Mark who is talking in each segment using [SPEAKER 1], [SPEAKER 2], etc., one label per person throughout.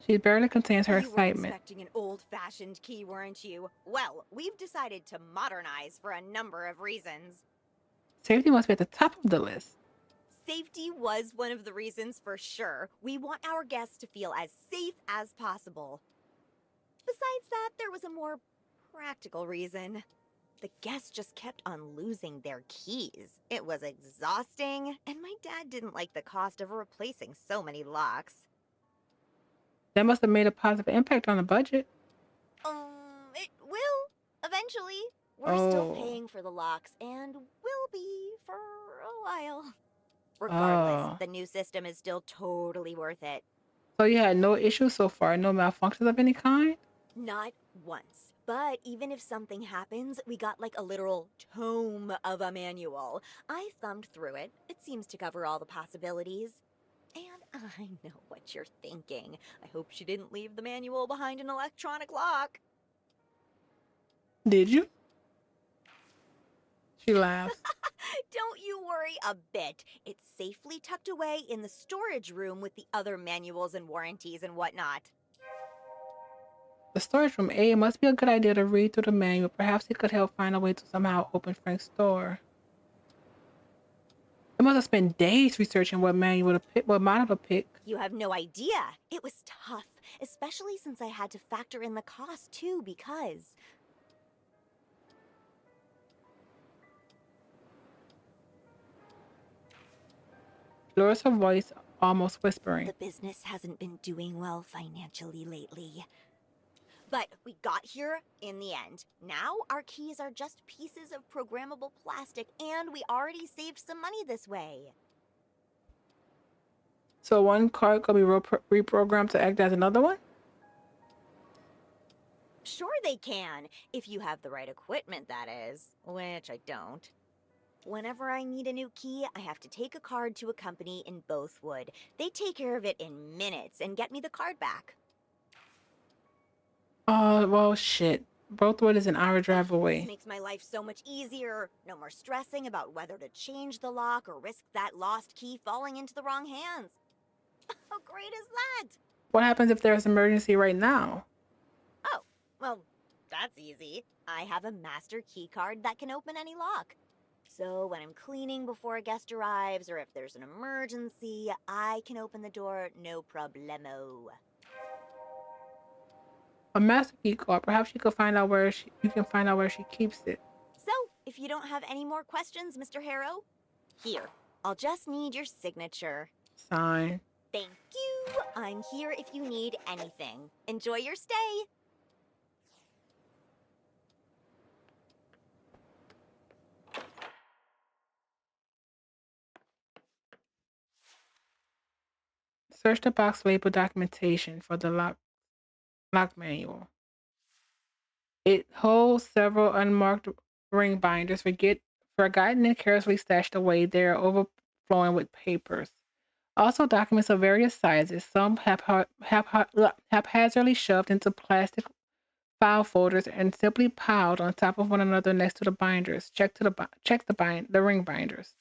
[SPEAKER 1] She barely contains her
[SPEAKER 2] You were
[SPEAKER 1] excitement.
[SPEAKER 2] expecting an old-fashioned key, weren't you? Well, we've decided to modernize for a number of reasons.
[SPEAKER 1] Safety must be at the top of the list.
[SPEAKER 2] Safety was one of the reasons for sure. We want our guests to feel as safe as possible. Besides that, there was a more practical reason. The guests just kept on losing their keys. It was exhausting, and my dad didn't like the cost of replacing so many locks.
[SPEAKER 1] That must have made a positive impact on the budget.
[SPEAKER 2] It will, eventually. We're still
[SPEAKER 1] Oh.
[SPEAKER 2] paying for the locks, and will be for a while. Regardless,
[SPEAKER 1] Oh.
[SPEAKER 2] the new system is still totally worth it.
[SPEAKER 1] So you had no issues so far, no malfunctions of any kind?
[SPEAKER 2] Not once. But even if something happens, we got like a literal tome of a manual. I thumbed through it. It seems to cover all the possibilities. And I know what you're thinking. I hope she didn't leave the manual behind an electronic lock.
[SPEAKER 1] Did you? She laughs.
[SPEAKER 2] Don't you worry a bit. It's safely tucked away in the storage room with the other manuals and warranties and whatnot.
[SPEAKER 1] The storage room. A. It must be a good idea to read through the manual. Perhaps it could help find a way to somehow open Frank's store. It must have spent days researching what manual to pick, what model to pick.
[SPEAKER 2] You have no idea. It was tough, especially since I had to factor in the cost too, because
[SPEAKER 1] Lowers her voice, almost whispering.
[SPEAKER 2] the business hasn't been doing well financially lately. But we got here in the end. Now our keys are just pieces of programmable plastic, and we already saved some money this way.
[SPEAKER 1] So one card could be reprogrammed to act as another one?
[SPEAKER 2] Sure, they can, if you have the right equipment, that is, which I don't. Whenever I need a new key, I have to take a card to a company in Bothwood. They take care of it in minutes and get me the card back.
[SPEAKER 1] Oh, well, shit. Brothwood is an hour
[SPEAKER 2] Ugh,
[SPEAKER 1] drive
[SPEAKER 2] this
[SPEAKER 1] away.
[SPEAKER 2] makes my life so much easier. No more stressing about whether to change the lock or risk that lost key falling into the wrong hands. How great is that?
[SPEAKER 1] What happens if there's an emergency right now?
[SPEAKER 2] Oh, well, that's easy. I have a master key card that can open any lock. So when I'm cleaning before a guest arrives or if there's an emergency, I can open the door no problemo.
[SPEAKER 1] A master key card. Perhaps you could find out where you can find out where she keeps it.
[SPEAKER 2] So, if you don't have any more questions, Mr. Harrow, here, I'll just need your signature.
[SPEAKER 1] Sign.
[SPEAKER 2] Thank you. I'm here if you need anything. Enjoy your stay.
[SPEAKER 1] Search the box labeled documentation for the lock manual. It holds several unmarked ring binders, forgotten and carelessly stashed away. They are overflowing with papers. Also, documents of various sizes, some haphazardly shoved into plastic file folders and simply piled on top of one another next to the binders. Check the ring binders.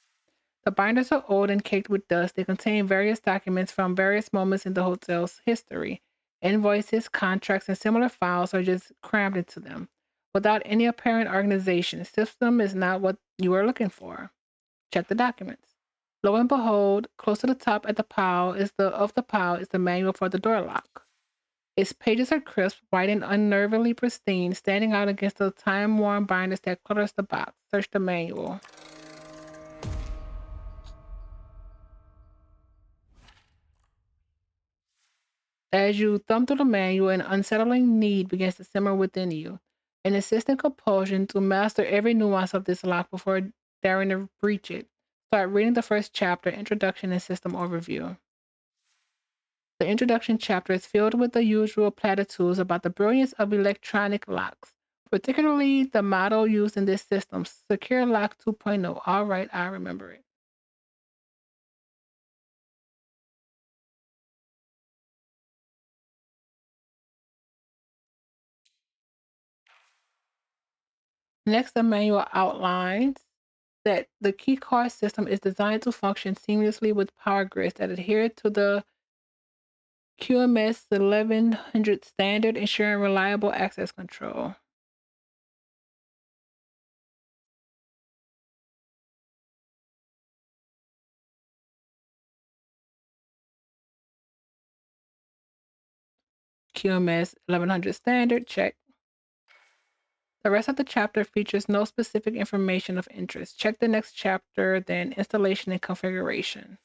[SPEAKER 1] The binders are old and caked with dust. They contain various documents from various moments in the hotel's history. Invoices, contracts, and similar files are just crammed into them. Without any apparent organization, the system is not what you are looking for. Check the documents. Lo and behold, close to the top at the pile is the manual for the door lock. Its pages are crisp, white, and unnervingly pristine, standing out against the time-worn binders that clutters the box. Search the manual. As you thumb through the manual, an unsettling need begins to simmer within you. An insistent compulsion to master every nuance of this lock before daring to breach it. Start reading the first chapter, Introduction and System Overview. The introduction chapter is filled with the usual platitudes about the brilliance of electronic locks, particularly the model used in this system, Secure Lock 2.0. All right, I remember it. Next, the manual outlines that the key card system is designed to function seamlessly with power grids that adhere to the QMS 1100 standard ensuring reliable access control. QMS 1100 standard, check. The rest of the chapter features no specific information of interest. Check the next chapter, then installation and configuration.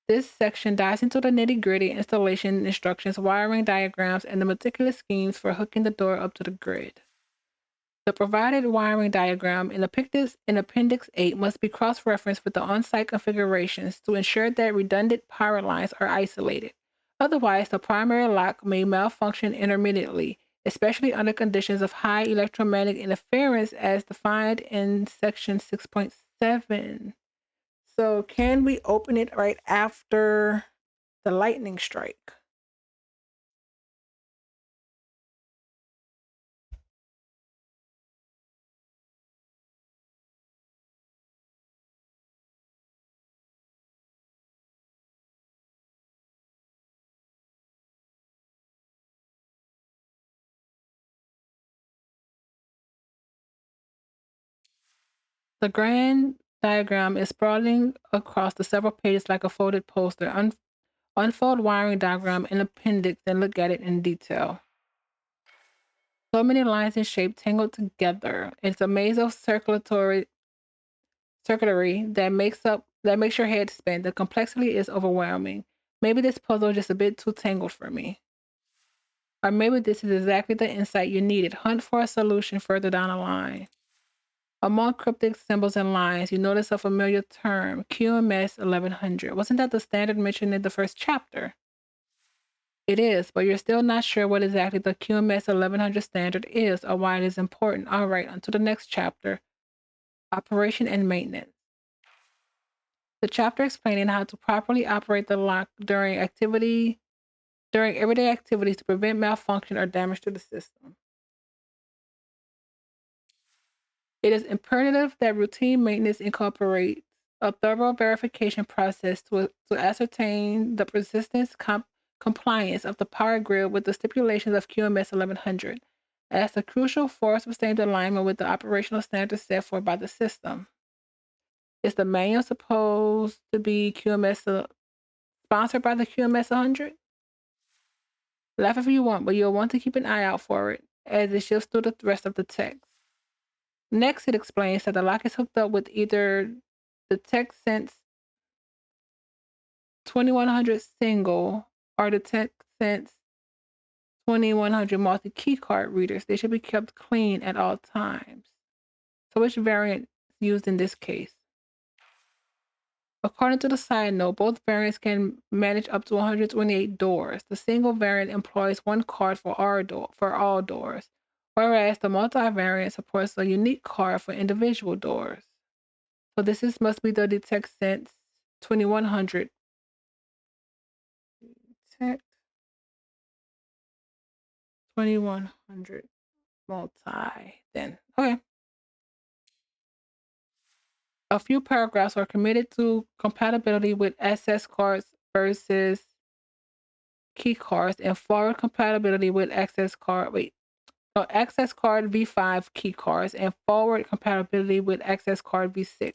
[SPEAKER 1] This section dives into the nitty-gritty installation instructions, wiring diagrams, and the meticulous schemes for hooking the door up to the grid. The provided wiring diagram in Appendix 8 must be cross-referenced with the on-site configurations to ensure that redundant power lines are isolated. Otherwise, the primary lock may malfunction intermittently, especially under conditions of high electromagnetic interference as defined in Section 6.7. So, can we open it right after the lightning strike? The grand diagram is sprawling across the several pages like a folded poster. Unfold wiring diagram in appendix and look at it in detail. So many lines and shapes tangled together. It's a maze of circulatory circuitry that makes your head spin. The complexity is overwhelming. Maybe this puzzle is just a bit too tangled for me. Or maybe this is exactly the insight you needed. Hunt for a solution further down the line. Among cryptic symbols and lines, you notice a familiar term, QMS 1100. Wasn't that the standard mentioned in the first chapter? It is, but you're still not sure what exactly the QMS 1100 standard is or why it is important. All right, on to the next chapter, operation and maintenance. The chapter explaining how to properly operate the lock during everyday activities to prevent malfunction or damage to the system. It is imperative that routine maintenance incorporates a thorough verification process to ascertain the persistence compliance of the power grid with the stipulations of QMS 1100 as a crucial for sustained alignment with the operational standards set forth by the system. Is the manual supposed to be sponsored by the QMS 100? Laugh if you want, but you'll want to keep an eye out for it as it shifts through the rest of the text. Next, it explains that the lock is hooked up with either the TechSense 2100 single or the TechSense 2100 multi keycard readers. They should be kept clean at all times. So, which variant is used in this case? According to the side note, both variants can manage up to 128 doors. The single variant employs one card for all doors, whereas the multi-variant supports a unique card for individual doors. So must be the Detect Sense 2100. Detect 2100 multi. Then, okay. A few paragraphs are committed to compatibility with access cards versus key cards and forward compatibility with access card V5 key cards and forward compatibility with access card V6.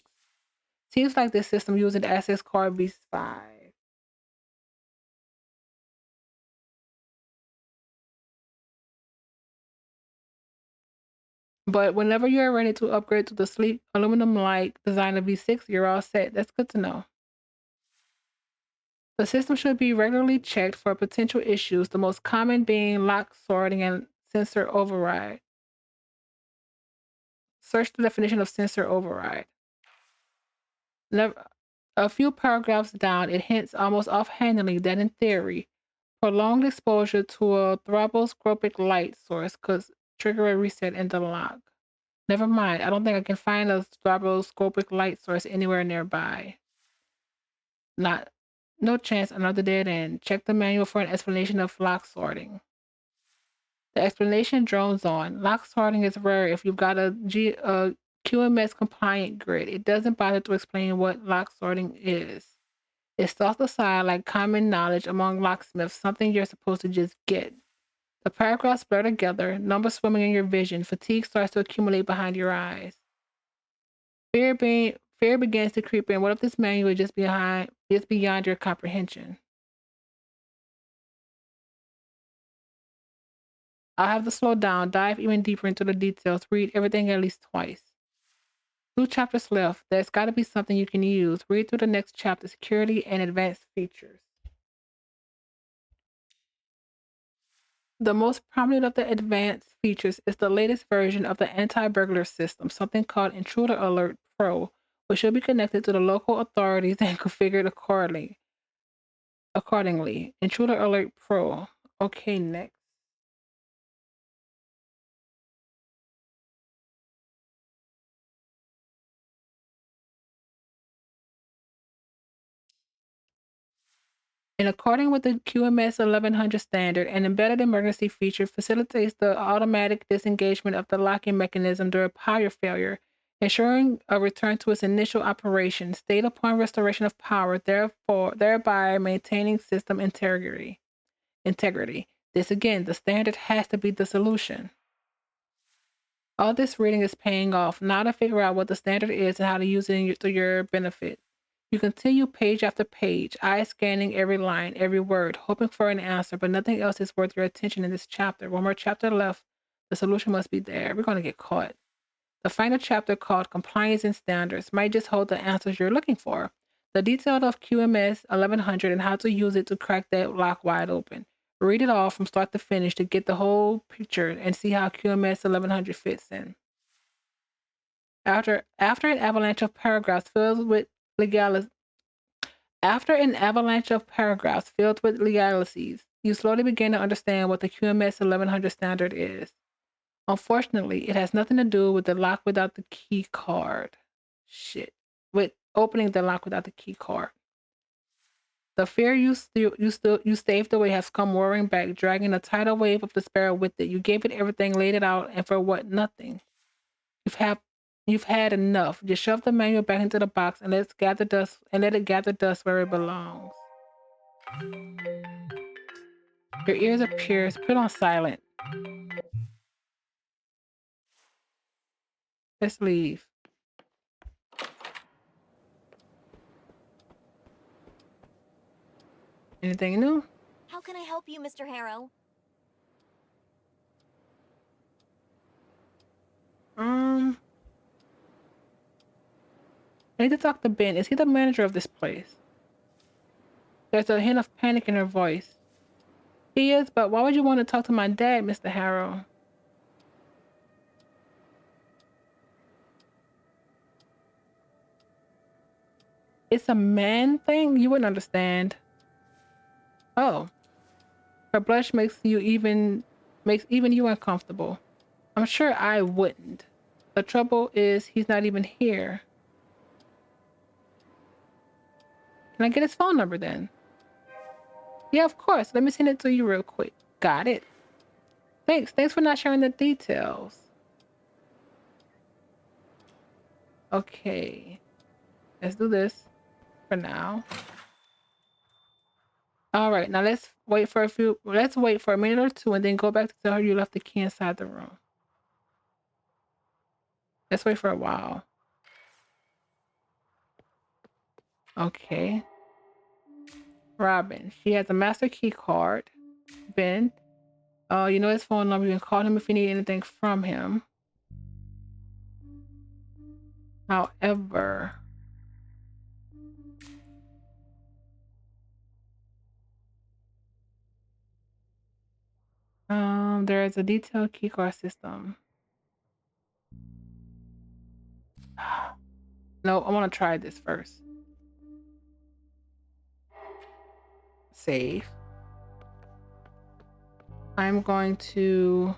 [SPEAKER 1] Seems like this system using access card V5. But whenever you're ready to upgrade to the sleek aluminum-like design of V6, you're all set. That's good to know. The system should be regularly checked for potential issues, the most common being lock sorting and sensor override. Search the definition of sensor override. Never, a few paragraphs down, it hints almost offhandedly that in theory, prolonged exposure to a stroboscopic light source could trigger a reset in the lock. Never mind, I don't think I can find a stroboscopic light source anywhere nearby. Not, no chance, another dead end. Check the manual for an explanation of lock sorting. The explanation drones on. Lock sorting is rare if you've got a QMS compliant grid. It doesn't bother to explain what lock sorting is. It's tossed aside like common knowledge among locksmiths, something you're supposed to just get. The paragraphs blur together, numbers swimming in your vision. Fatigue starts to accumulate behind your eyes. Fear begins to creep in. What if this manual is just beyond your comprehension? I'll have to slow down, dive even deeper into the details, read everything at least twice. 2 chapters left. There's got to be something you can use. Read through the next chapter, security and advanced features. The most prominent of the advanced features is the latest version of the anti-burglar system, something called Intruder Alert Pro, which should be connected to the local authorities and configured accordingly. Intruder Alert Pro. Okay, next. In accordance with the QMS 1100 standard, an embedded emergency feature facilitates the automatic disengagement of the locking mechanism during power failure, ensuring a return to its initial operation state upon restoration of power, thereby maintaining system integrity. This again, the standard has to be the solution. All this reading is paying off. Now to figure out what the standard is and how to use it to your benefit. You continue page after page, eyes scanning every line, every word, hoping for an answer, but nothing else is worth your attention in this chapter. One more chapter left. The solution must be there. We're going to get caught. The final chapter, called Compliance and Standards, might just hold the answers you're looking for. The detail of QMS 1100 and how to use it to crack that lock wide open. Read it all from start to finish to get the whole picture and see how QMS 1100 fits in. After an avalanche of paragraphs filled with legalities, you slowly begin to understand what the QMS 1100 standard is. Unfortunately, it has nothing to do with the lock without the key card. Shit. With opening the lock without the key card. The fear you staved away has come roaring back, dragging a tidal wave of despair with it. You gave it everything, laid it out, and for what? Nothing. You've had you've had enough. Just shove the manual back into the box and let it gather dust where it belongs. Your ears are pierced. Put on silent. Let's leave. Anything new?
[SPEAKER 2] How can I help you, Mr. Harrow?
[SPEAKER 1] Um, I need to talk to Ben. Is he the manager of this place? There's a hint of panic in her voice. He is, but why would you want to talk to my dad, Mr. Harrow? It's a man thing? You wouldn't understand. Oh, her blush makes even you uncomfortable. I'm sure I wouldn't. The trouble is he's not even here. Can I get his phone number then? Yeah, of course. Let me send it to you real quick. Got it. Thanks. Thanks for not sharing the details. Okay. Let's do this for now. All right, now let's wait for a minute or two and then go back to tell her you left the key inside the room. Let's wait for a while. Okay. Robin. She has a master key card. Ben. You know his phone number. You can call him if you need anything from him. However, there is a detailed keycard system. No, I want to try this first. Save. I'm going to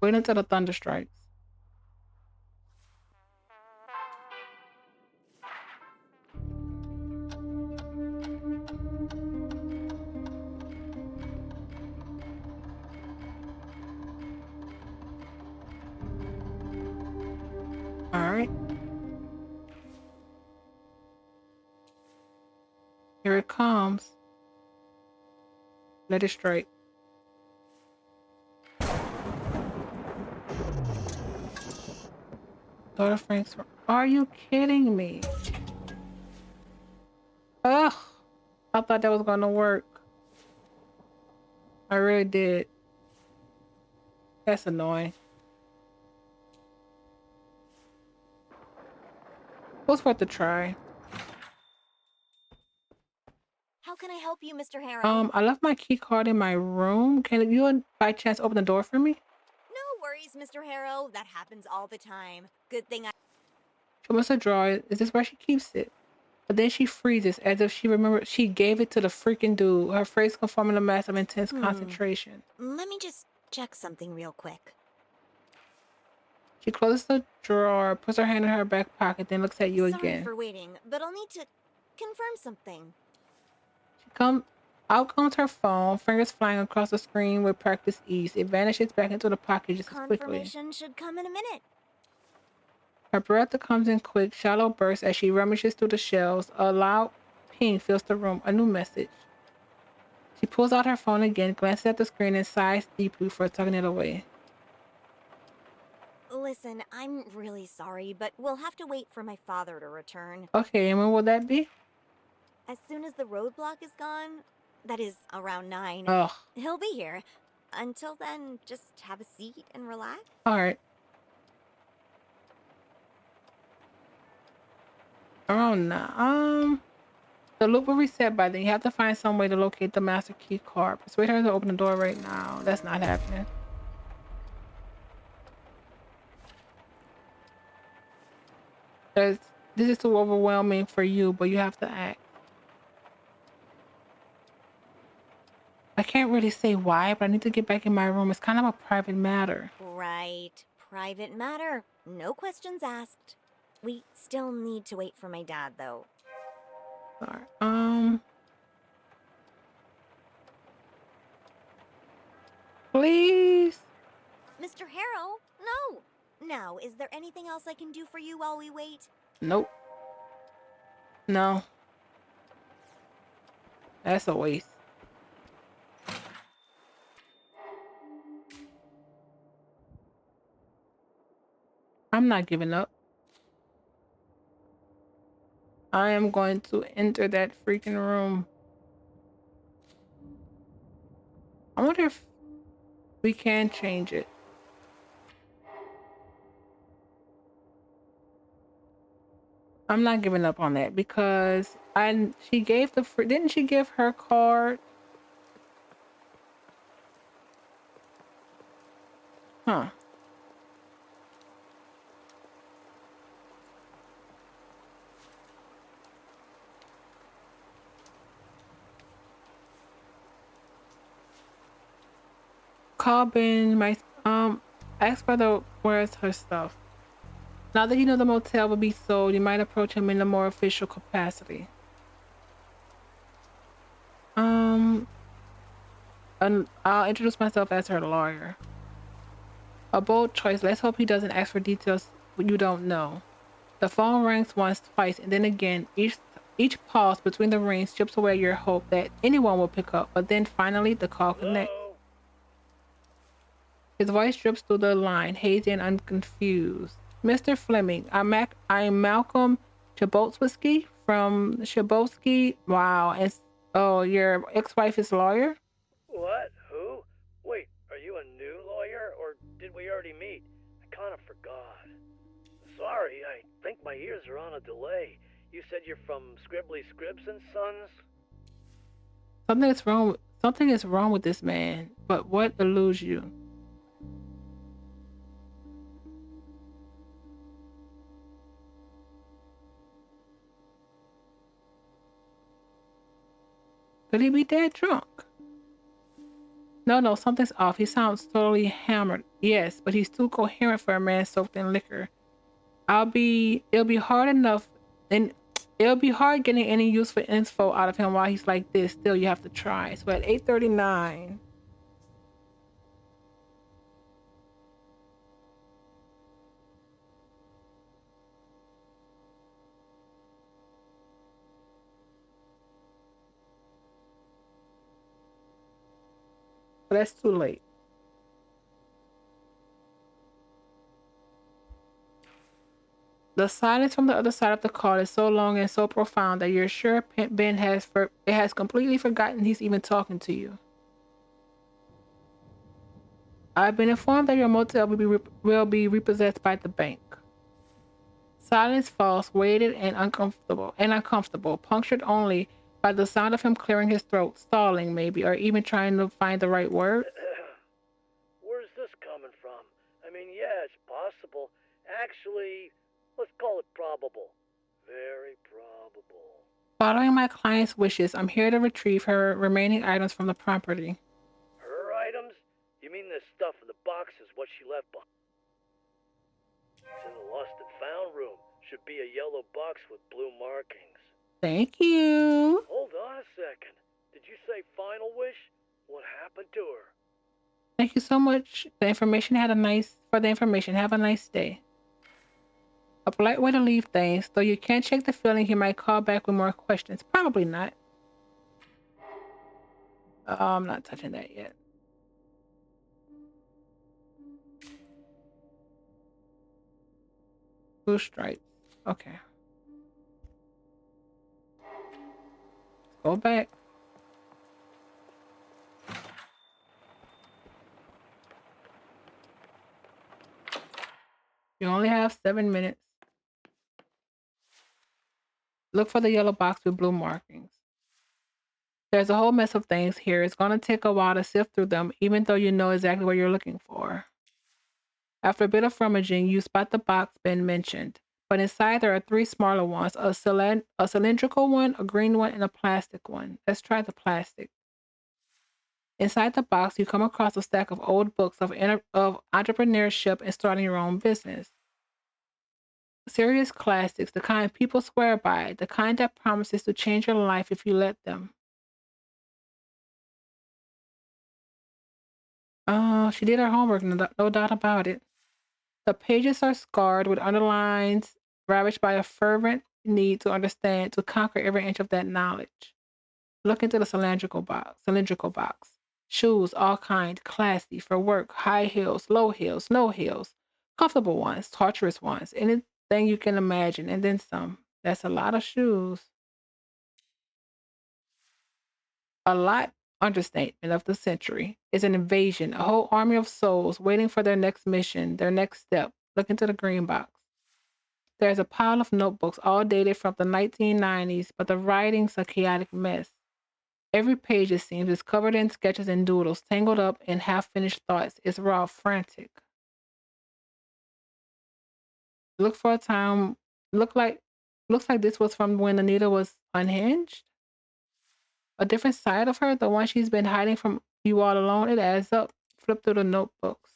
[SPEAKER 1] wait until the thunder strikes. Here it comes. Let it straight. Daughter Frank's. Are you kidding me? Ugh. I thought that was gonna work. I really did. That's annoying. Was worth a try.
[SPEAKER 2] How can I help you, Mr. Harrow?
[SPEAKER 1] I left my key card in my room. Can you by chance open the door for me?
[SPEAKER 2] No worries, Mr. Harrow. That happens all the time. Good thing I...
[SPEAKER 1] She must have drawn it. Is this where she keeps it? But then she freezes as if she remembered she gave it to the freaking dude. Her face conforming a mass of intense concentration.
[SPEAKER 2] Let me just check something real quick.
[SPEAKER 1] She closes the drawer, puts her hand in her back pocket, then looks at you
[SPEAKER 2] Sorry
[SPEAKER 1] again.
[SPEAKER 2] for waiting, but I'll need to confirm something.
[SPEAKER 1] Out comes her phone, fingers flying across the screen with practiced ease. It vanishes back into the pocket just as quickly.
[SPEAKER 2] Confirmation should come in a minute.
[SPEAKER 1] Her breath comes in quick, shallow bursts as she rummages through the shelves. A loud ping fills the room, a new message. She pulls out her phone again, glances at the screen, and sighs deeply before tucking it away.
[SPEAKER 2] Listen, I'm really sorry, but we'll have to wait for my father to return.
[SPEAKER 1] Okay, and when will that be?
[SPEAKER 2] As soon as the roadblock is gone, that is around 9,
[SPEAKER 1] Ugh.
[SPEAKER 2] he'll be here. Until then, just have a seat and relax.
[SPEAKER 1] Alright. Around now. The loop will reset by then. You have to find some way to locate the master key card. Persuade her to open the door right now. That's not happening. This is too overwhelming for you, but you have to act. I can't really say why, but I need to get back in my room. It's kind of a private matter.
[SPEAKER 2] Right. Private matter. No questions asked. We still need to wait for my dad, though.
[SPEAKER 1] Sorry. Please?
[SPEAKER 2] Mr. Harrow? No! Now, is there anything else I can do for you while we wait?
[SPEAKER 1] Nope. No. That's a waste. I'm not giving up. I am going to enter that freaking room. I wonder if we can change it. I'm not giving up on that because she gave didn't she give her card? Huh. Call Ben, ask where's her stuff. Now that you know the motel will be sold, you might approach him in a more official capacity. Um, and I'll introduce myself as her lawyer. A bold choice. Let's hope he doesn't ask for details you don't know. The phone rings once, twice, and then again. Each pause between the rings chips away your hope that anyone will pick up, but then finally the call connects. His voice drips through the line, hazy and unconfused. Mr. Fleming, I'm Malcolm Chabotski from Chabotski. Wow, and your ex-wife is lawyer?
[SPEAKER 3] What? Who? Wait, are you a new lawyer, or did we already meet? I kind of forgot. Sorry, I think my ears are on a delay. You said you're from Scribbly Scribs and Sons?
[SPEAKER 1] Something is wrong with this man, but what eludes you? Could he be dead drunk? No, something's off. He sounds totally hammered. Yes, but he's too coherent for a man soaked in liquor. It'll be hard enough, and it'll be hard getting any useful info out of him while he's like this. Still, you have to try. So at 8:39. but that's too late. The silence from the other side of the call is so long and so profound that you're sure Ben has completely forgotten he's even talking to you. I've been informed that your motel will be repossessed by the bank. Silence falls, weighted and uncomfortable, punctured only by the sound of him clearing his throat, stalling maybe, or even trying to find the right words.
[SPEAKER 3] Where's this coming from? I mean, yeah, it's possible. Actually, let's call it probable. Very probable.
[SPEAKER 1] Following my client's wishes, I'm here to retrieve her remaining items from the property.
[SPEAKER 3] Her items? You mean this stuff in the box is what she left behind? It's in the lost and found room. Should be a yellow box with blue markings.
[SPEAKER 1] Thank you.
[SPEAKER 3] Hold on a second. Did you say final wish? What happened to her?
[SPEAKER 1] Thank you so much. The information. Have a nice day. A polite way to leave things, though you can't shake the feeling he might call back with more questions. Probably not. I'm not touching that yet. Blue stripes. Okay. Go back. You only have 7 minutes. Look for the yellow box with blue markings. There's a whole mess of things here. It's going to take a while to sift through them, even though you know exactly what you're looking for. After a bit of rummaging, you spot the box Ben mentioned, but inside there are three smaller ones, a cylindrical one, a green one, and a plastic one. Let's try the plastic. Inside the box, you come across a stack of old books of entrepreneurship and starting your own business. Serious classics, the kind people swear by, the kind that promises to change your life if you let them. Oh, she did her homework, no doubt about it. The pages are scarred with underlines, ravished by a fervent need to understand, to conquer every inch of that knowledge. Look into the cylindrical box. Cylindrical box. Shoes, all kinds, classy, for work, high heels, low heels, no heels, comfortable ones, torturous ones, anything you can imagine, and then some. That's a lot of shoes. A lot understatement of the century is an invasion, a whole army of souls waiting for their next mission, their next step. Look into the green box. There's a pile of notebooks, all dated from the 1990s, but the writing's a chaotic mess. Every page, it seems, is covered in sketches and doodles, tangled up in half finished thoughts. It's raw, frantic. Look for a time. Look like Looks like this was from when Anita was unhinged. A different side of her, the one she's been hiding from you all alone. It adds up. Flip through the notebooks.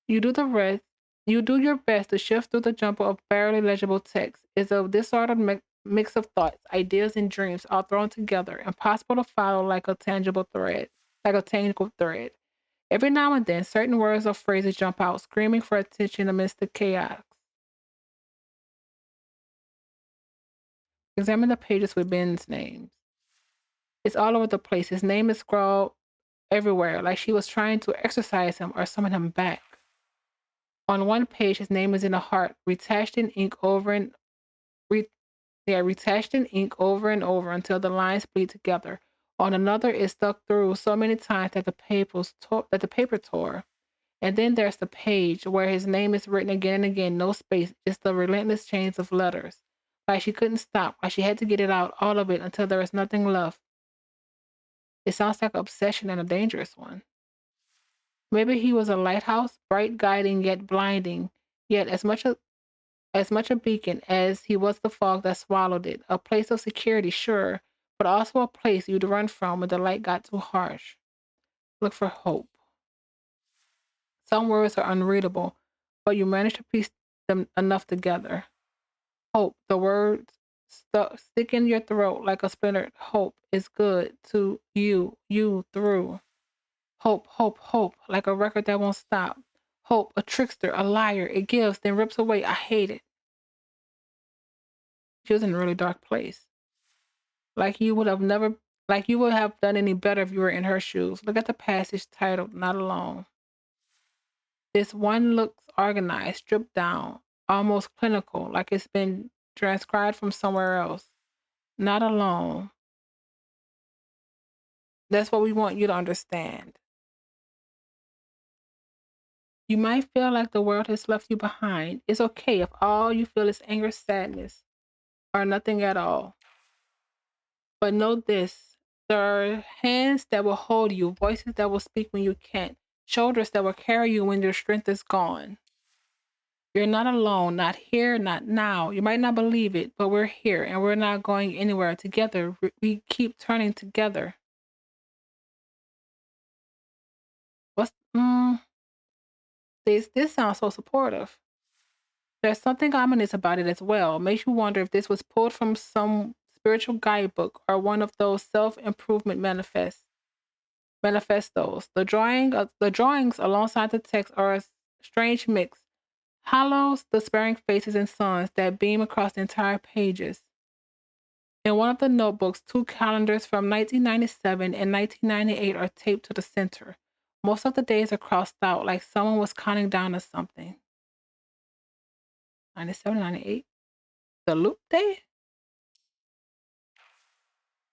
[SPEAKER 1] You do the rest. You do your best to shift through the jumble of barely legible text. It's a disordered mix of thoughts, ideas, and dreams all thrown together, impossible to follow like a tangled thread. Every now and then, certain words or phrases jump out, screaming for attention amidst the chaos. Examine the pages with Ben's names. It's all over the place. His name is scrawled everywhere, like she was trying to exorcise him or summon him back. On one page, his name is in a heart, retouched in ink re, retouched in ink over and over until the lines bleed together. On another, it's stuck through so many times that the paper tore. And then there's the page where his name is written again and again, no space, just the relentless chains of letters. Like she couldn't stop, like she had to get it out, all of it, until there was nothing left. It sounds like obsession and a dangerous one. Maybe he was a lighthouse, bright guiding yet blinding, yet as much a beacon as he was the fog that swallowed it. A place of security, sure, but also a place you'd run from when the light got too harsh. Look for hope. Some words are unreadable, but you manage to piece them enough together. Hope, the words stick in your throat like a splintered hope is good to you through. Hope, hope, hope, like a record that won't stop. Hope, a trickster, a liar. It gives, then rips away. I hate it. She was in a really dark place. Like you would have never Like you would have done any better if you were in her shoes. Look at the passage titled Not Alone. This one looks organized, stripped down, almost clinical, like it's been transcribed from somewhere else. Not alone. That's what we want you to understand. You might feel like the world has left you behind. It's okay if all you feel is anger, sadness, or nothing at all. But know this, there are hands that will hold you, voices that will speak when you can't, shoulders that will carry you when your strength is gone. You're not alone, not here, not now. You might not believe it, but we're here and we're not going anywhere together. We keep turning together. What's this sounds so supportive. There's something ominous about it as well. Makes you wonder if this was pulled from some spiritual guidebook or one of those self-improvement manifestos. The drawings alongside the text are a strange mix. Hollows, despairing faces and suns that beam across the entire pages. In one of the notebooks, two calendars from 1997 and 1998 are taped to the center. Most of the days are crossed out, like someone was counting down to something. 97, 98. The loop day?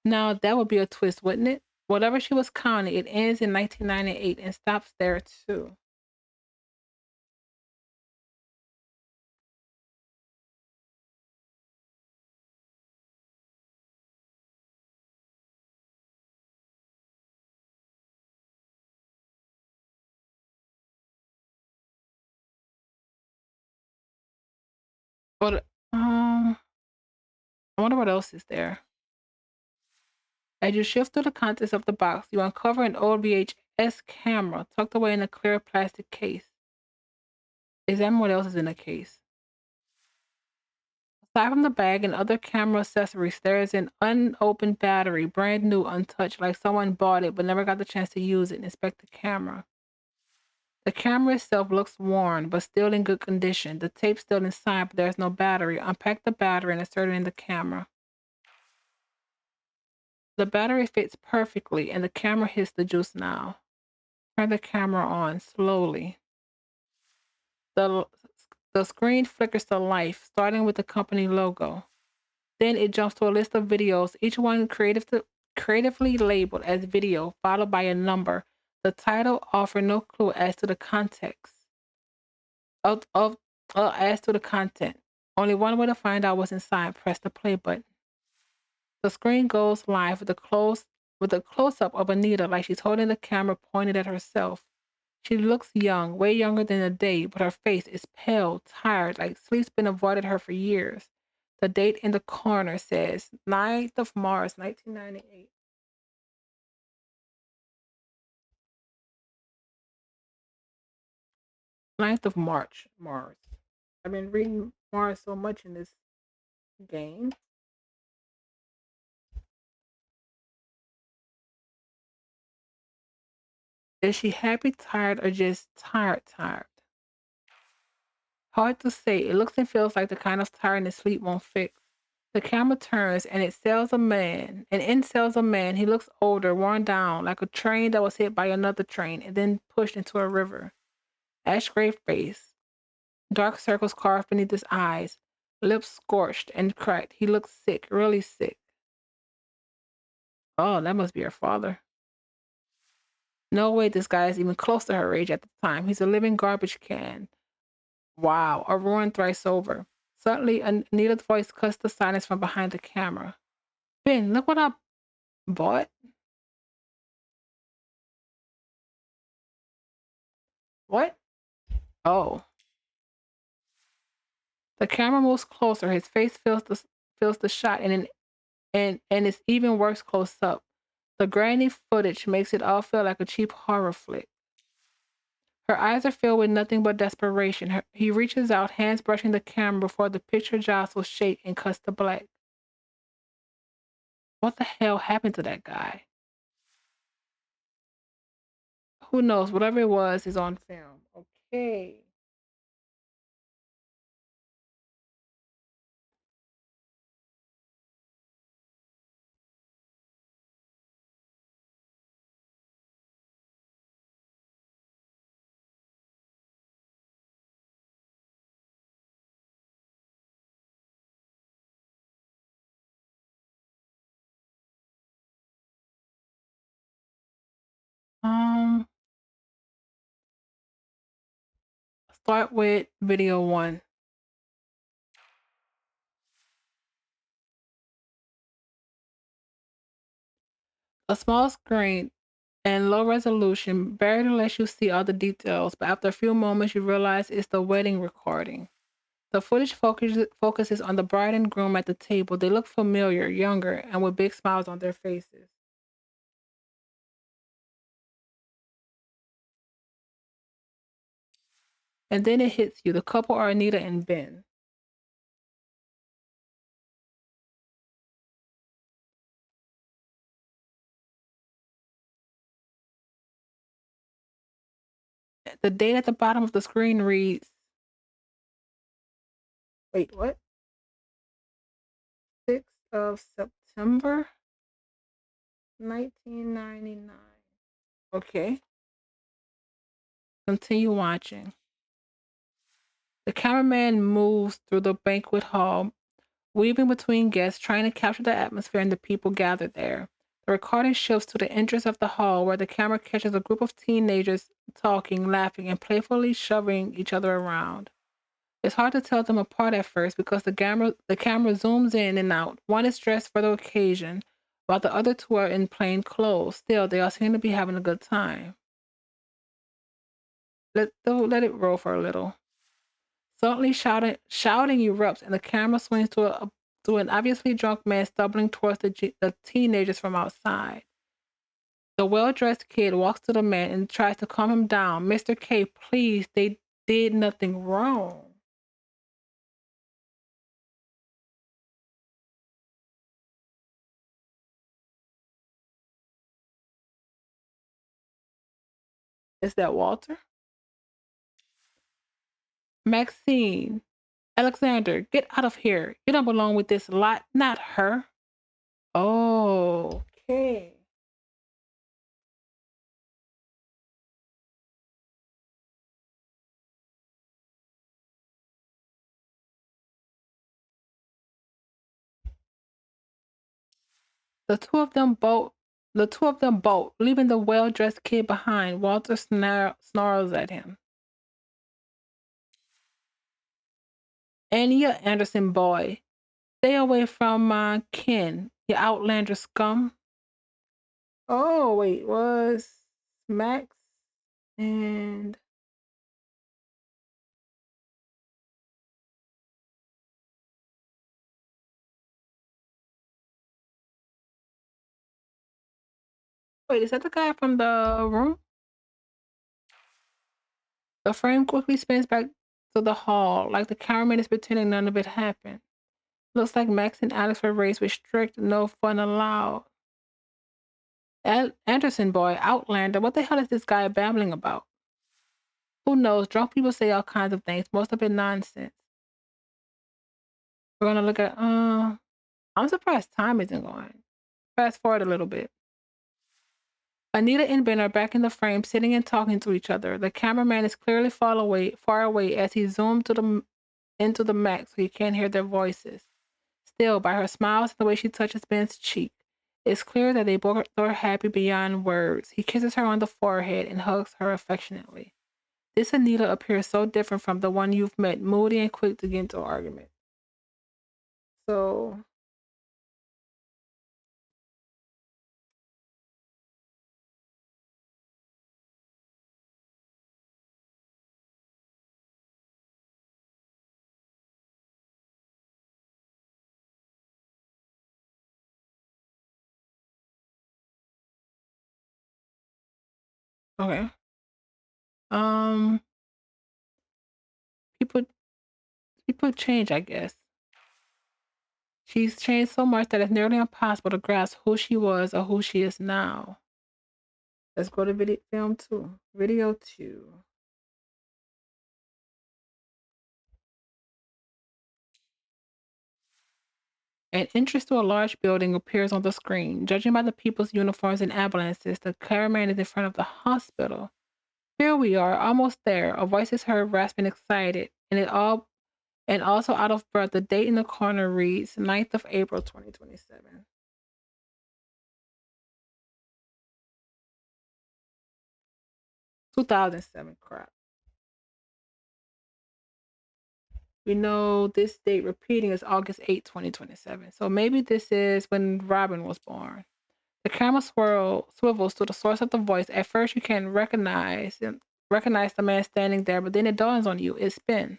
[SPEAKER 1] Now, that would be a twist, wouldn't it? Whatever she was counting, it ends in 1998 and stops there too. But I wonder what else is there. As you shift through the contents of the box, you uncover an old VHS camera tucked away in a clear plastic case. Examine what else is in the case. Aside from the bag and other camera accessories, there is an unopened battery, brand new, untouched, like someone bought it but never got the chance to use it. Inspect the camera. The camera itself looks worn, but still in good condition. The tape's still inside, but there's no battery. Unpack the battery and insert it in the camera. The battery fits perfectly, and the camera hits the juice now. Turn the camera on slowly. The, the screen flickers to life, starting with the company logo. Then it jumps to a list of videos, each one creatively labeled as video, followed by a number. The title offers no clue as to the context of as to the content. Only one way to find out what's inside. Press the play button. The screen goes live with a close up of Anita, like she's holding the camera pointed at herself. She looks young, way younger than the day, but her face is pale, tired, like sleep's been avoided her for years. The date in the corner says 9th of March, 1998. 9th of March, Mars. I've been reading Mars so much in this game. Is she happy, tired, or just tired, tired? Hard to say. It looks and feels like the kind of tiredness sleep won't fix. The camera turns and it sells a man. And in sells a man. He looks older, worn down, like a train that was hit by another train and then pushed into a river. Ash gray face, dark circles carved beneath his eyes, lips scorched and cracked. He looks sick, really sick. Oh, that must be her father. No way this guy is even close to her age at the time. He's a living garbage can. Wow, a ruin thrice over. Suddenly, Anita's voice cuts the silence from behind the camera. Ben, look what I bought. What? Oh. The camera moves closer. His face feels the shot, and it's even worse close up. The grainy footage makes it all feel like a cheap horror flick. Her eyes are filled with nothing but desperation. He reaches out, hands brushing the camera before the picture jostles shake and cuts to black. What the hell happened to that guy? Who knows? Whatever it was is on film. Okay. start with video one. A small screen and low resolution barely lets you see all the details, but after a few moments, you realize it's the wedding recording. The footage focuses on the bride and groom at the table. They look familiar, younger, and with big smiles on their faces. And then it hits you. The couple are Anita and Ben. The date at the bottom of the screen reads, wait, what? 6th of September, 1999. Okay, continue watching. The cameraman moves through the banquet hall, weaving between guests, trying to capture the atmosphere and the people gathered there. The recording shifts to the entrance of the hall, where the camera catches a group of teenagers talking, laughing, and playfully shoving each other around. It's hard to tell them apart at first because the camera zooms in and out. One is dressed for the occasion, while the other two are in plain clothes. Still, they all seem to be having a good time. Let it roll for a little. Suddenly, shouting erupts, and the camera swings to an obviously drunk man stumbling towards the teenagers from outside. The well-dressed kid walks to the man and tries to calm him down. Mr. K, please, they did nothing wrong. Is that Walter? Maxine, Alexander, get out of here. You don't belong with this lot, not her. Oh, okay. The two of them bolt. The two of them bolt, leaving the well-dressed kid behind. Walter snarls at him. And you, Anderson boy, stay away from my kin, you outlander scum. Oh, wait, was Max and wait, is that the guy from the room? The frame quickly spins back to the hall, like the cameraman is pretending none of it happened. Looks like Max and Alex were raised with strict no fun allowed. Anderson boy, Outlander, what the hell is this guy babbling about? Who knows? Drunk people say all kinds of things, most of it nonsense. We're gonna look at I'm surprised time isn't going. Fast forward a little bit. Anita and Ben are back in the frame, sitting and talking to each other. The cameraman is clearly far away as he zoomed into the Mac so he can't hear their voices. Still, by her smiles and the way she touches Ben's cheek, it's clear that they both are happy beyond words. He kisses her on the forehead and hugs her affectionately. This Anita appears so different from the one you've met, moody and quick to get into argument. So, okay. Um, people people change, I guess. She's changed so much that it's nearly impossible to grasp who she was or who she is now. Let's go to film two. Video two. An entrance to a large building appears on the screen. Judging by the people's uniforms and ambulances, the cameraman is in front of the hospital. Here we are, almost there. A voice is heard, rasping, excited, and also out of breath. The date in the corner reads 9th of April, 2027. 2007. Crap. We know this date repeating is August 8th, 2027. So maybe this is when Robin was born. The camera swivels to the source of the voice. At first, you can recognize the man standing there, but then it dawns on you it's Ben.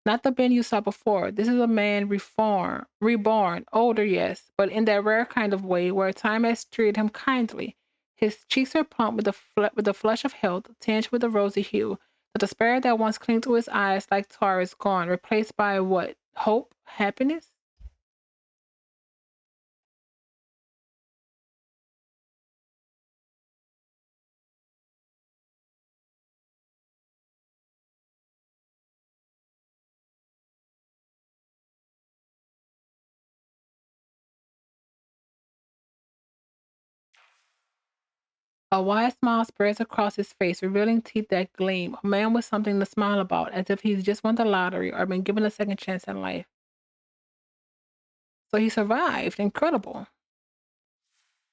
[SPEAKER 1] Not the Ben you saw before. This is a man reborn, older, yes, but in that rare kind of way where time has treated him kindly. His cheeks are plump with the flush of health, tinged with a rosy hue. The despair that once clung to his eyes like tar is gone, replaced by what? Hope? Happiness? A wide smile spreads across his face, revealing teeth that gleam. A man with something to smile about, as if he's just won the lottery or been given a second chance in life. So he survived. Incredible.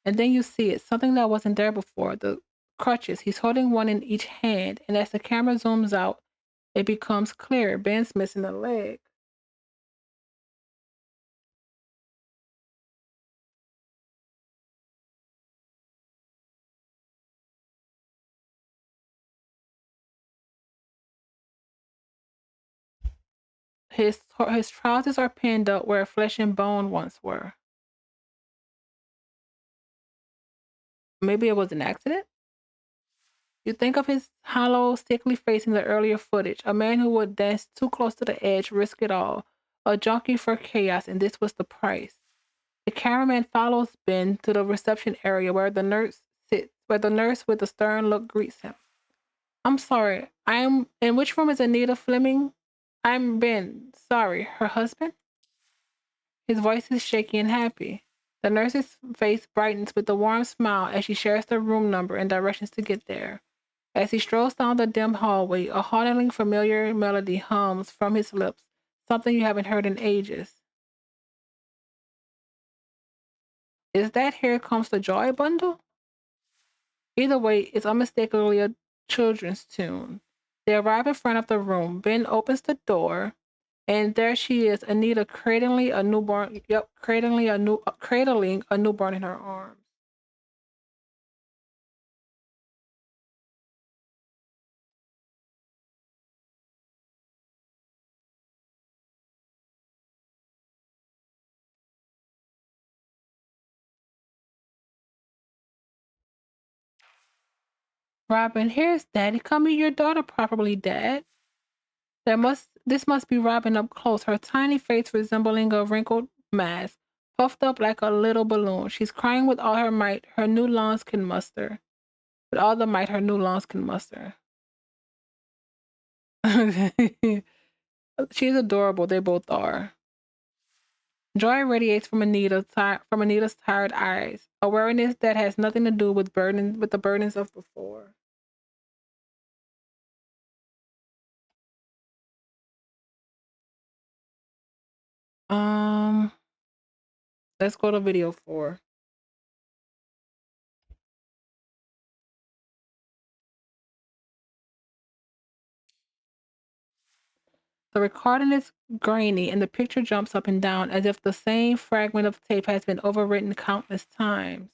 [SPEAKER 1] And then you see it, something that wasn't there before. The crutches. He's holding one in each hand, and as the camera zooms out, it becomes clear. Ben's missing a leg. His trousers are pinned up where flesh and bone once were. Maybe it was an accident? You think of his hollow, sickly face in the earlier footage, a man who would dance too close to the edge, risk it all, a junkie for chaos, and this was the price. The cameraman follows Ben to the reception area where the nurse sits, where the nurse with a stern look greets him. I'm sorry, I'm in which room is Anita Fleming? I'm Ben. Sorry, her husband? His voice is shaky and happy. The nurse's face brightens with a warm smile as she shares the room number and directions to get there. As he strolls down the dim hallway, a hauntingly familiar melody hums from his lips, something you haven't heard in ages. Is that Here Comes the Joy bundle? Either way, it's unmistakably a children's tune. They arrive in front of the room. Ben opens the door, and there she is, Anita cradling a newborn. Yep, cradling a newborn in her arms. Robin, here's Daddy. Come meet your daughter properly, Dad. This must be Robin up close, her tiny face resembling a wrinkled mask, puffed up like a little balloon. She's crying with all her might her new lungs can muster. With all the might her new lungs can muster. She's adorable, they both are. Joy radiates from Anita's tired eyes, a weariness that has nothing to do with the burdens of before. Um, let's go to video 4. The recording is grainy and the picture jumps up and down as if the same fragment of tape has been overwritten countless times.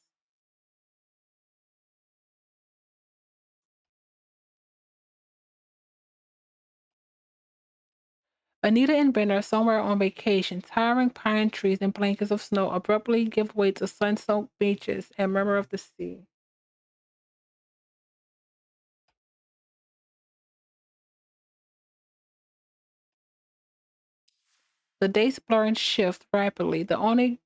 [SPEAKER 1] Anita and Ben are somewhere on vacation. Towering pine trees and blankets of snow abruptly give way to sun-soaked beaches and murmur of the sea. The dates blur and shift rapidly. The only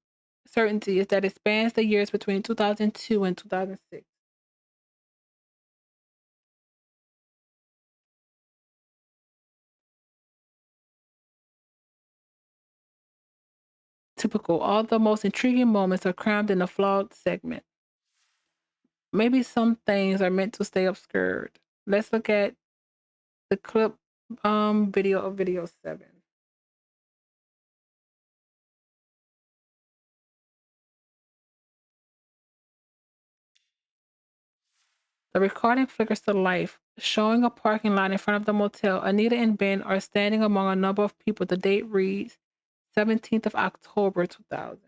[SPEAKER 1] certainty is that it spans the years between 2002 and 2006. Typical. All the most intriguing moments are crammed in a flawed segment. Maybe some things are meant to stay obscured. Let's look at the clip video of video 7. The recording flickers to life, showing a parking lot in front of the motel. Anita and Ben are standing among a number of people. The date reads 17th of October 2000.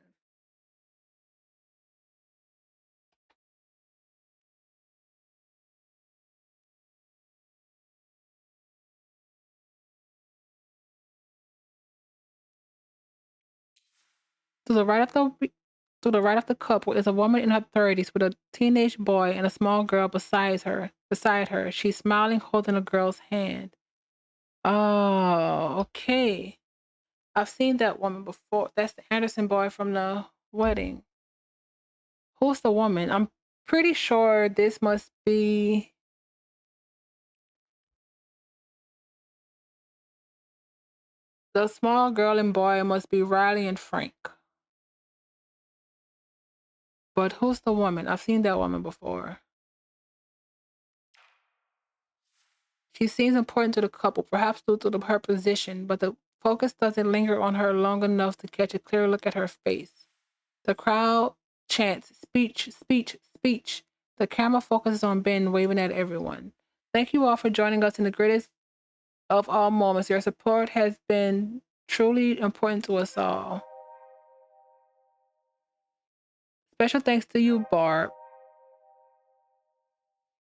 [SPEAKER 1] To the right of the couple is a woman in her 30s with a teenage boy and a small girl beside her. She's smiling, holding a girl's hand. Oh, okay. I've seen that woman before. That's the Anderson boy from the wedding. Who's the woman? I'm pretty sure this must be the small girl and boy must be Riley and Frank. But who's the woman? I've seen that woman before. She seems important to the couple, perhaps due to her position, but the focus doesn't linger on her long enough to catch a clear look at her face. The crowd chants, speech, speech, speech. The camera focuses on Ben waving at everyone. Thank you all for joining us in the greatest of all moments. Your support has been truly important to us all. Special thanks to you, Barb.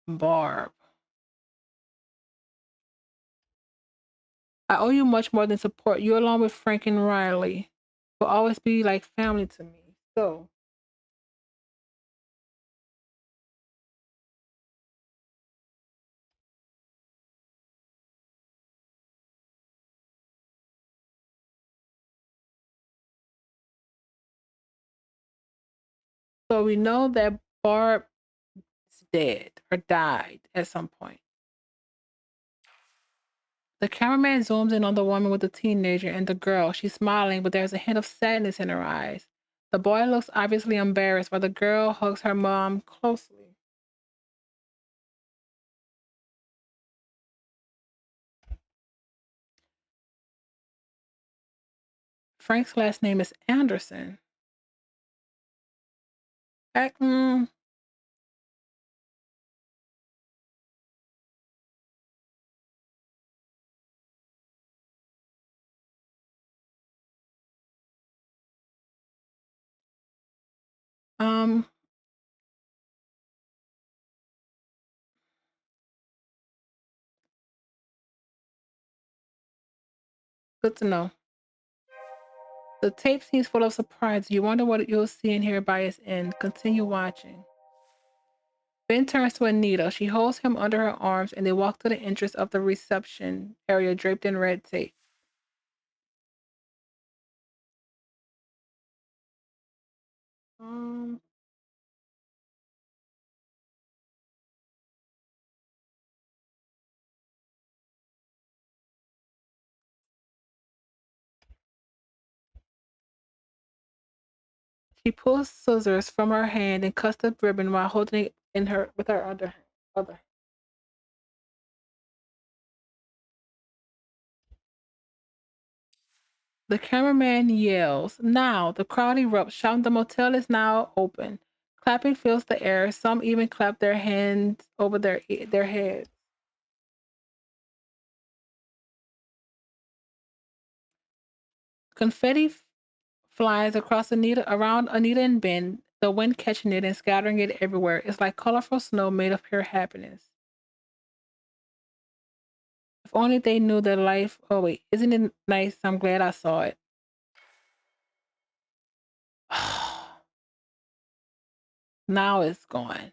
[SPEAKER 1] Barb. I owe you much more than support. You, along with Frank and Riley, will always be like family to me. So we know that Barb is dead or died at some point. The cameraman zooms in on the woman with the teenager and the girl. She's smiling, but there's a hint of sadness in her eyes. The boy looks obviously embarrassed while the girl hugs her mom closely. Frank's last name is Anderson. Heck, um, good to know. The tape seems full of surprises. You wonder what you'll see and hear by its end. Continue watching. Ben turns to Anita. She holds him under her arms and they walk to the entrance of the reception area draped in red tape. Um, she pulls scissors from her hand and cuts the ribbon while holding it in her with her other. The cameraman yells. Now the crowd erupts, shouting the motel is now open. Clapping fills the air. Some even clap their hands over their heads. Confetti flies across around Anita and Ben, the wind catching it and scattering it everywhere. It's like colorful snow made of pure happiness. If only they knew that life. Oh, wait. Isn't it nice? I'm glad I saw it. Now it's gone.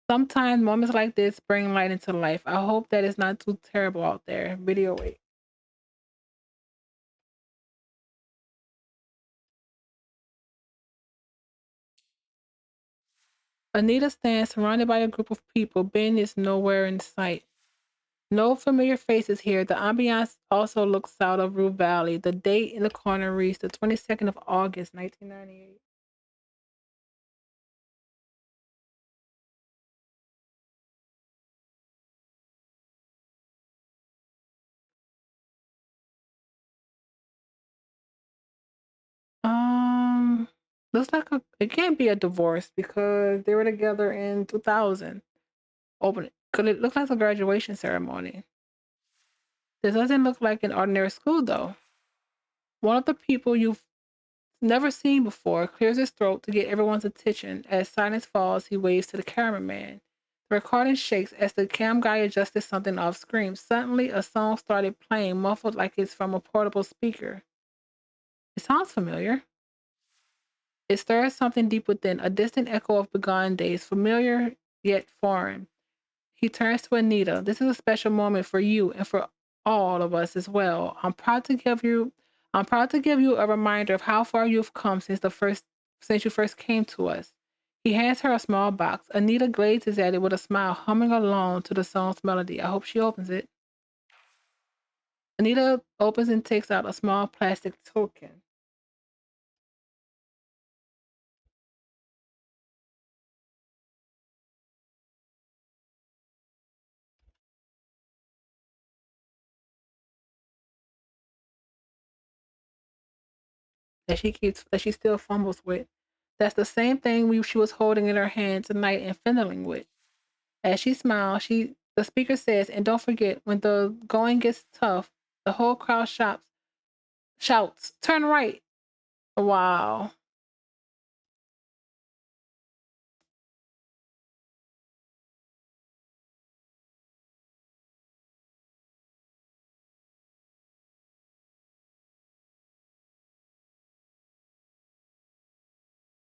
[SPEAKER 1] Sometimes moments like this bring light into life. I hope that it's not too terrible out there. Video wait. Anita stands surrounded by a group of people. Ben is nowhere in sight. No familiar faces here. The ambiance also looks out of Rue Valley. The date in the corner reads the 22nd of August, 1998. Um, looks like it can't be a divorce because they were together in 2000. Open it. Could it look like a graduation ceremony? This doesn't look like an ordinary school, though. One of the people you've never seen before clears his throat to get everyone's attention. As silence falls, he waves to the cameraman. The recording shakes as the cam guy adjusted something off screen. Suddenly, a song started playing, muffled like it's from a portable speaker. It sounds familiar. It stirs something deep within, a distant echo of bygone days, familiar yet foreign. He turns to Anita. This is a special moment for you and for all of us as well. I'm proud to give you a reminder of how far you've come since you first came to us. He hands her a small box. Anita gazes at it with a smile, humming along to the song's melody. I hope she opens it. Anita opens and takes out a small plastic token. That she still fumbles with. That's the same thing she was holding in her hand tonight and fiddling with. As she smiles, the speaker says, and don't forget, when the going gets tough, the whole crowd shouts, turn right. Wow.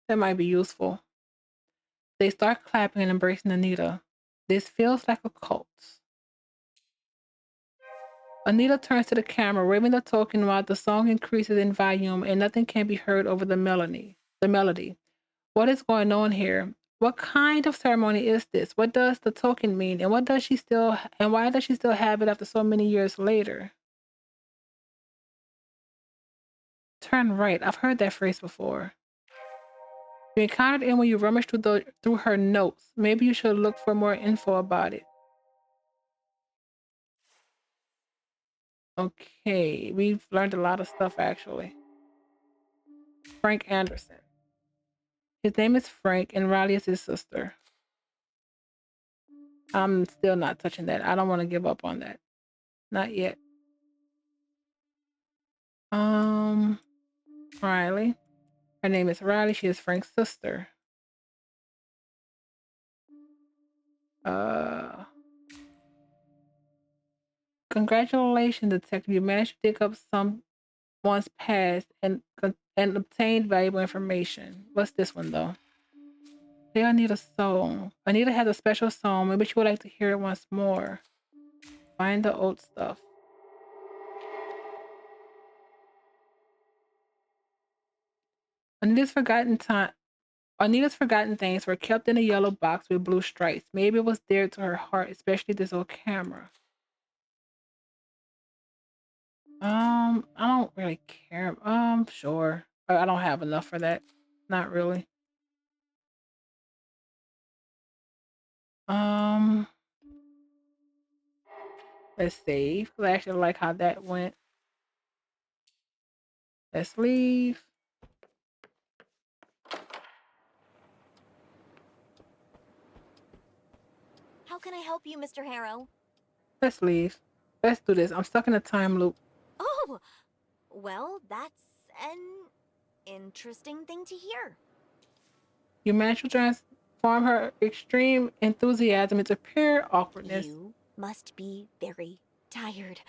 [SPEAKER 1] That might be useful. They start clapping and embracing Anita. This feels like a cult. Anita turns to the camera, waving the token while the song increases in volume and nothing can be heard over the melody. What is going on here? What kind of ceremony is this? What does the token mean? And why does she still have it after so many years later? Turn right. I've heard that phrase before. You encountered it when you rummaged through her notes. Maybe you should look for more info about it. Okay, we've learned a lot of stuff actually. Frank Anderson. His name is Frank, and Riley is his sister. I'm still not touching that. I don't want to give up on that. Not yet. Um, Riley. Her name is Riley. She is Frank's sister. Uh, Congratulations, detective. You managed to dig up someone's past and obtained valuable information. What's this one though? Play Anita's song. Anita has a special song. Maybe she would like to hear it once more. Find the old stuff. Anita's forgotten time. Anita's forgotten things were kept in a yellow box with blue stripes. Maybe it was dear to her heart, especially this old camera. I don't really care. Sure. I don't have enough for that. Not really. Um, let's save. 'Cause I actually like how that went. Let's leave.
[SPEAKER 2] How can I help you, Mr. Harrow?
[SPEAKER 1] Let's leave. Let's do this. I'm stuck in a time loop.
[SPEAKER 2] Oh, well, that's an interesting thing to hear.
[SPEAKER 1] You managed to transform her extreme enthusiasm into pure awkwardness.
[SPEAKER 2] You must be very tired.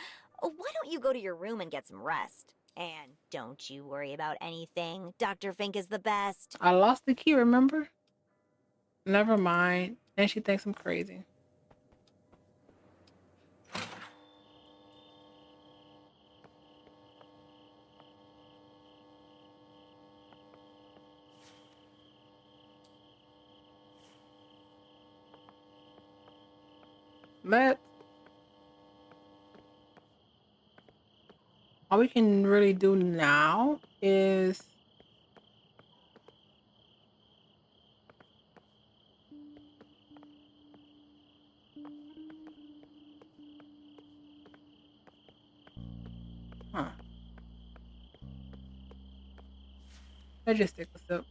[SPEAKER 2] Why don't you go to your room and get some rest? And don't you worry about anything. Dr. Fink is the best.
[SPEAKER 1] I lost the key, remember? Never mind. And she thinks I'm crazy. Let's all we can really do now is huh. Let's just stick with it.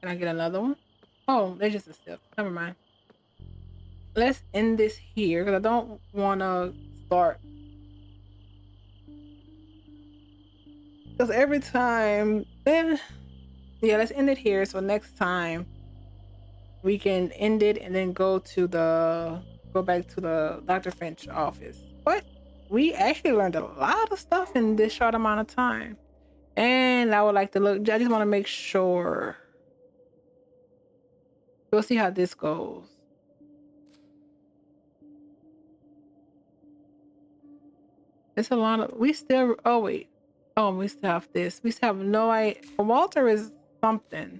[SPEAKER 1] Can I get another one? Oh, they're just a sip. Never mind. Let's end this here because I don't want to start. Because every time, yeah, let's end it here. So next time we can end it and then go back to the Dr. Finch office. But we actually learned a lot of stuff in this short amount of time. And I would like to look, I just want to make sure. We'll see how this goes. It's a lot of, we still, oh wait. Oh, we still have this. We still have no idea. Walter is something.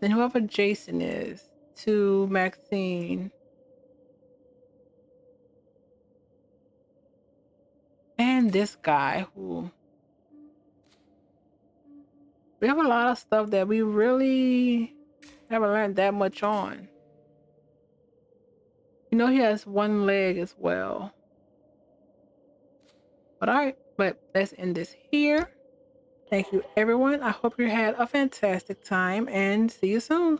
[SPEAKER 1] Then whoever Jason is to Maxine. And this guy who we have a lot of stuff that we really haven't learned that much on. You know, he has one leg as well. But all right, but let's end this here. Thank you, everyone. I hope you had a fantastic time and see you soon.